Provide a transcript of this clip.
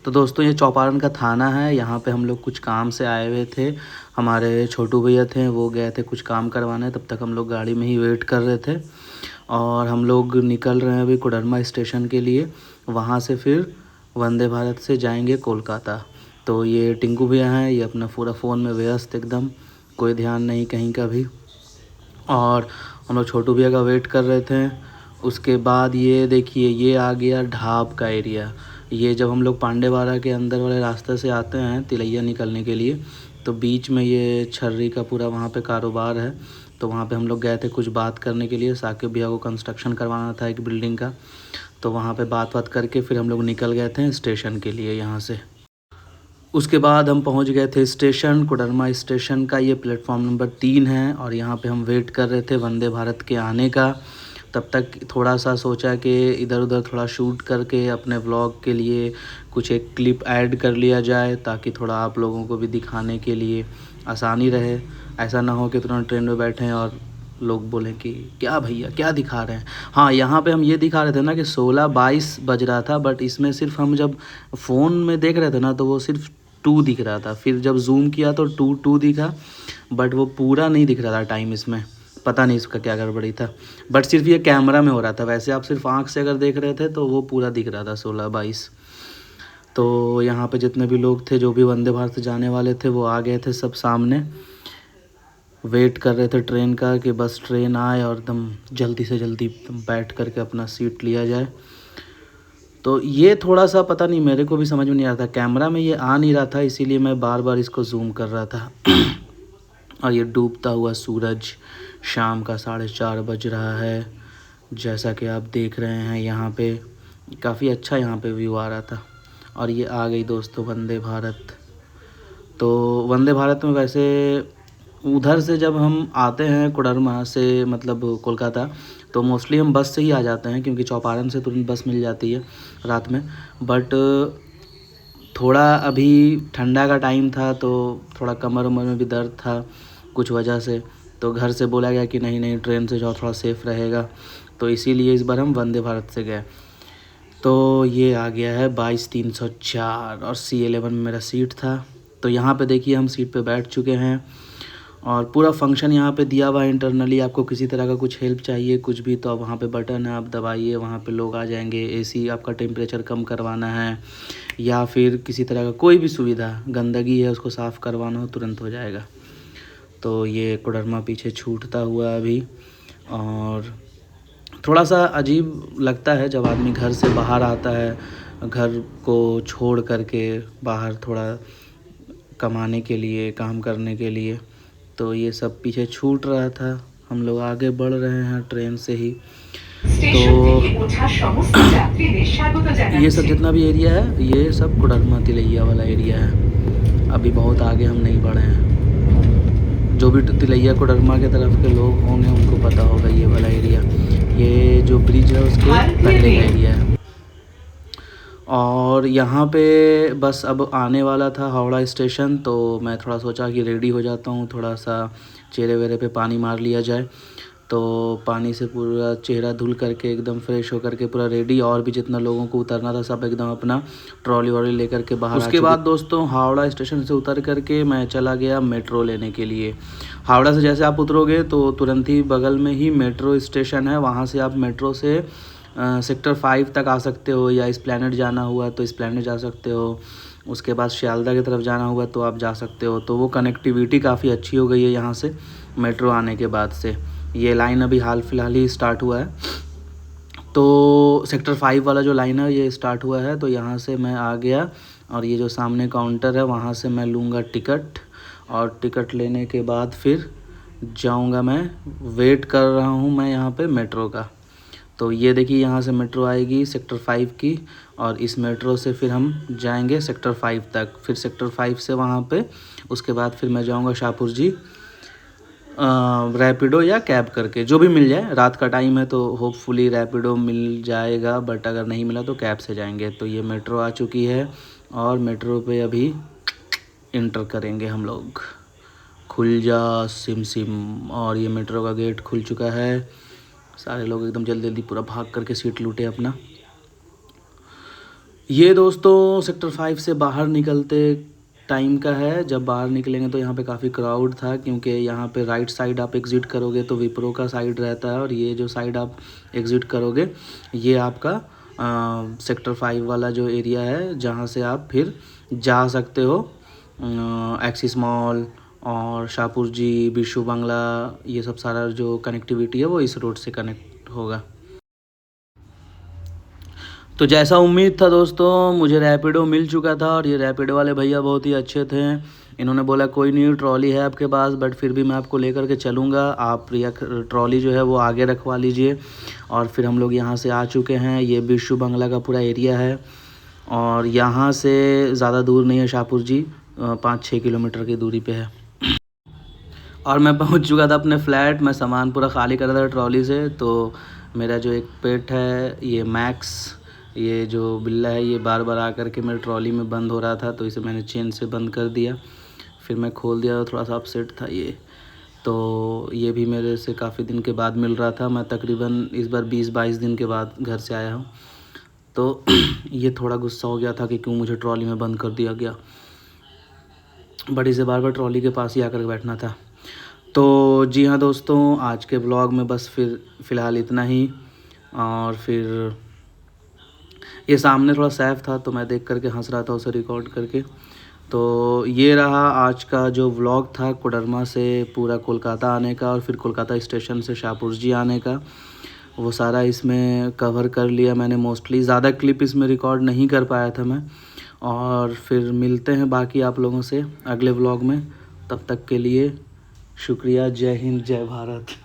तो दोस्तों ये चौपारण का थाना है। यहाँ पे हम लोग कुछ काम से आए हुए थे। हमारे छोटू भैया थे, वो गए थे कुछ काम करवाने, तब तक हम लोग गाड़ी में ही वेट कर रहे थे। और हम लोग निकल रहे हैं अभी कोडरमा स्टेशन के लिए। वहाँ से फिर वंदे भारत से जाएंगे कोलकाता। तो ये टिंकू भैया हैं, ये अपना पूरा फ़ोन में व्यस्त एकदम, कोई ध्यान नहीं कहीं का भी। और हम लोग छोटू भैया का वेट कर रहे थे। उसके बाद ये देखिए, ये आ गया ढाब का एरिया। ये जब हम लोग पांडेवाड़ा के अंदर वाले रास्ते से आते हैं तिलैया निकलने के लिए, तो बीच में ये छर्री का पूरा वहाँ पे कारोबार है। तो वहाँ पे हम लोग गए थे कुछ बात करने के लिए। साकिब भैया को कंस्ट्रक्शन करवाना था एक बिल्डिंग का, तो वहाँ पे बात करके फिर हम लोग निकल गए थे स्टेशन के लिए यहाँ से। उसके बाद हम पहुंच गए थे स्टेशन, कोडरमा स्टेशन का। ये प्लेटफॉर्म नंबर 3 है और यहाँ पे हम वेट कर रहे थे वंदे भारत के आने का। तब तक थोड़ा सा सोचा कि इधर उधर थोड़ा शूट करके अपने व्लॉग के लिए कुछ एक क्लिप ऐड कर लिया जाए, ताकि थोड़ा आप लोगों को भी दिखाने के लिए आसानी रहे। ऐसा ना हो कि तुरंत ट्रेन में बैठें और लोग बोलें कि क्या भैया क्या दिखा रहे हैं। हाँ, यहाँ पे हम ये दिखा रहे थे ना कि 16:22 बज रहा था, बट इसमें सिर्फ हम जब फ़ोन में देख रहे थे ना तो वो सिर्फ 2 दिख रहा था। फिर जब जूम किया तो 2 दिखा, बट वो पूरा नहीं दिख रहा था टाइम इसमें। पता नहीं इसका क्या गड़बड़ी था, बट सिर्फ ये कैमरा में हो रहा था। वैसे आप सिर्फ आँख से अगर देख रहे थे तो वो पूरा दिख रहा था 16:22। तो यहाँ पे जितने भी लोग थे जो भी वंदे भारत से जाने वाले थे वो आ गए थे सब सामने। वेट कर रहे थे ट्रेन का कि बस ट्रेन आए और एकदम जल्दी से जल्दी बैठ करके अपना सीट लिया जाए। तो ये थोड़ा सा पता नहीं, मेरे को भी समझ में नहीं आ रहा था, कैमरा में ये आ नहीं रहा था, इसीलिए मैं बार बार इसको जूम कर रहा था। और ये डूबता हुआ सूरज, शाम का 4:30 बज रहा है, जैसा कि आप देख रहे हैं यहाँ पे। काफ़ी अच्छा यहाँ पे व्यू आ रहा था। और ये आ गई दोस्तों वंदे भारत। तो वंदे भारत में वैसे उधर से जब हम आते हैं कोडरमा से, मतलब कोलकाता, तो मोस्टली हम बस से ही आ जाते हैं, क्योंकि चौपारण से तुरंत बस मिल जाती है रात में। बट थोड़ा अभी ठंडा का टाइम था तो थोड़ा कमर उमर में भी दर्द था कुछ वजह से, तो घर से बोला गया कि नहीं नहीं ट्रेन से जाओ, थोड़ा सेफ़ रहेगा। तो इसीलिए इस बार हम वंदे भारत से गए। तो ये आ गया है 22,304 और C11 में मेरा सीट था। तो यहाँ पे देखिए हम सीट पे बैठ चुके हैं और पूरा फंक्शन यहाँ पे दिया हुआ है इंटरनली। आपको किसी तरह का कुछ हेल्प चाहिए कुछ भी, तो आप वहाँ पे बटन है, आप दबाइए, वहाँ पे लोग आ जाएंगे। एसी आपका टेम्परेचर कम करवाना है या फिर किसी तरह का कोई भी सुविधा, गंदगी है उसको साफ़ करवाना हो, तुरंत हो जाएगा। तो ये कोडरमा पीछे छूटता हुआ अभी। और थोड़ा सा अजीब लगता है जब आदमी घर से बाहर आता है, घर को छोड़ करके बाहर थोड़ा कमाने के लिए, काम करने के लिए। तो ये सब पीछे छूट रहा था, हम लोग आगे बढ़ रहे हैं ट्रेन से ही। तो ये सब जितना भी एरिया है ये सब कोडरमा तिलैया वाला एरिया है। अभी बहुत आगे हम नहीं बढ़े हैं। जो भी तिलैया कोडरमा के तरफ के लोग होंगे उनको पता होगा ये वाला एरिया, ये जो ब्रिज है उसके पहले का एरिया है। और यहाँ पे बस अब आने वाला था हावड़ा स्टेशन, तो मैं थोड़ा सोचा कि रेडी हो जाता हूँ, थोड़ा सा चेहरे वेहरे पे पानी मार लिया जाए। तो पानी से पूरा चेहरा धुल करके एकदम फ्रेश होकर के पूरा रेडी, और भी जितना लोगों को उतरना था सब एकदम अपना ट्रॉली वॉली लेकर के बाहर। उसके बाद दोस्तों हावड़ा स्टेशन से उतर करके मैं चला गया मेट्रो लेने के लिए। हावड़ा से जैसे आप उतरोगे तो तुरंत ही बगल में ही मेट्रो स्टेशन है, वहाँ से आप मेट्रो से सेक्टर 5 तक आ सकते हो, या एस्प्लैनेड जाना हुआ तो एस्प्लैनेड जा सकते हो। उसके बाद शियालदह की तरफ जाना हुआ तो आप जा सकते हो। तो वो कनेक्टिविटी काफ़ी अच्छी हो गई है यहाँ से मेट्रो आने के बाद से। ये लाइन अभी हाल फिलहाल ही स्टार्ट हुआ है, तो सेक्टर 5 वाला जो लाइन है ये स्टार्ट हुआ है। तो यहाँ से मैं आ गया और ये जो सामने काउंटर है वहाँ से मैं लूँगा टिकट, और टिकट लेने के बाद फिर जाऊँगा। मैं वेट कर रहा हूँ मैं यहाँ पे मेट्रो का। तो ये देखिए यहाँ से मेट्रो आएगी सेक्टर 5 की, और इस मेट्रो से फिर हम जाएंगे सेक्टर 5 तक। फिर सेक्टर 5 से वहाँ पे उसके बाद फिर मैं जाऊँगा शाहपुर जी, रैपिडो या कैब करके, जो भी मिल जाए। रात का टाइम है तो होपफुली रैपिडो मिल जाएगा, बट अगर नहीं मिला तो कैब से जाएंगे। तो ये मेट्रो आ चुकी है और मेट्रो पे अभी इंटर करेंगे हम लोग। खुल जा सिम सिम, और ये मेट्रो का गेट खुल चुका है। सारे लोग एकदम जल्दी जल्दी पूरा भाग करके सीट लूटे अपना। ये दोस्तों सेक्टर 5 से बाहर निकलते टाइम का है। जब बाहर निकलेंगे तो यहाँ पे काफ़ी क्राउड था, क्योंकि यहाँ पे राइट साइड आप एग्ज़िट करोगे तो विप्रो का साइड रहता है, और ये जो साइड आप एग्ज़िट करोगे ये आपका सेक्टर 5 वाला जो एरिया है, जहाँ से आप फिर जा सकते हो एक्सिस मॉल और शाहपुर जी, बिरशु बांग्ला, ये सब सारा जो कनेक्टिविटी है वो इस रोड से कनेक्ट होगा। तो जैसा उम्मीद था दोस्तों, मुझे रैपिडो मिल चुका था, और ये रैपिडो वाले भैया बहुत ही अच्छे थे। इन्होंने बोला कोई नहीं, ट्रॉली है आपके पास, बट फिर भी मैं आपको लेकर के चलूँगा, आप ट्रॉली जो है वो आगे रखवा लीजिए। और फिर हम लोग यहाँ से आ चुके हैं। ये बिरशु बांग्ला का पूरा एरिया है, और यहाँ से ज़्यादा दूर नहीं है शाहपुर जी, 5-6 किलोमीटर की दूरी पे है। और मैं पहुँच चुका था अपने फ्लैट। मैं सामान पूरा खाली कर रहा था ट्रॉली से। तो मेरा जो एक पेट है, ये मैक्स, ये जो बिल्ला है, ये बार बार आकर के मेरे ट्रॉली में बंद हो रहा था, तो इसे मैंने चेन से बंद कर दिया। फिर मैं खोल दिया, थोड़ा सा अपसेट था ये। तो ये भी मेरे से काफ़ी दिन के बाद मिल रहा था। मैं तकरीबन इस बार 20-22 दिन के बाद घर से आया हूँ। तो ये थोड़ा गुस्सा हो गया था कि क्यों मुझे ट्रॉली में बंद कर दिया गया, बट इसे बार बार ट्रॉली के पास ही आकर बैठना था। तो जी हाँ दोस्तों, आज के ब्लॉग में बस फिर फ़िलहाल इतना ही। और फिर ये सामने थोड़ा सैफ था, तो मैं देख करके हंस रहा था उसे रिकॉर्ड करके। तो ये रहा आज का जो व्लॉग था, कोडरमा से पूरा कोलकाता आने का, और फिर कोलकाता स्टेशन से शाहपुर जी आने का। वो सारा इसमें कवर कर लिया मैंने। मोस्टली ज़्यादा क्लिप इसमें रिकॉर्ड नहीं कर पाया था मैं। और फिर मिलते हैं बाकी आप लोगों से अगले व्लॉग में। तब तक के लिए शुक्रिया। जय हिंद, जय भारत।